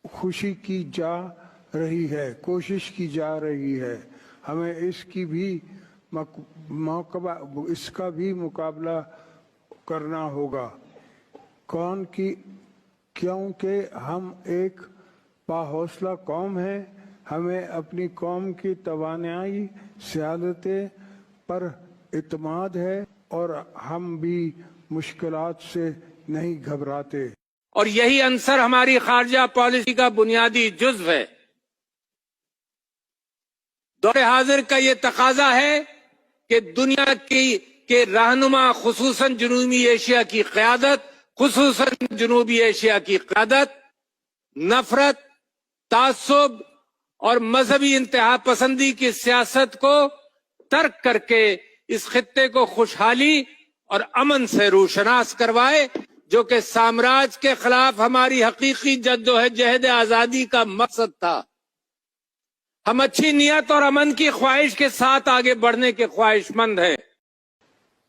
खुशी की जा रही है, कोशिश की जा रही है। हमें इसकी भी इसका भी मुकाबला करना होगा। क्योंकि हम एक बाहौसला कौम है, हमें अपनी कौम की तवानाई सियादतें पर इत्मीनान है और हम भी मुश्किलात से नहीं घबराते। और यही अंसर हमारी खारजा पॉलिसी का बुनियादी जुज्व है। दौर हाजिर का ये तकाजा है कि दुनिया के रहनुमा खुसूसन जनूबी एशिया की क़यादत, खुसूसन जनूबी एशिया की क़यादत नफरत, तासुब और मजहबी इंतहा पसंदी की सियासत को तर्क करके इस खित्ते को खुशहाली और अमन से रूशनास करवाए, जो कि साम्राज्य के खिलाफ हमारी हकीकी जद्दोजहद आजादी का मकसद था। हम अच्छी नीयत और अमन की ख्वाहिश के साथ आगे बढ़ने के ख्वाहिशमंद हैं।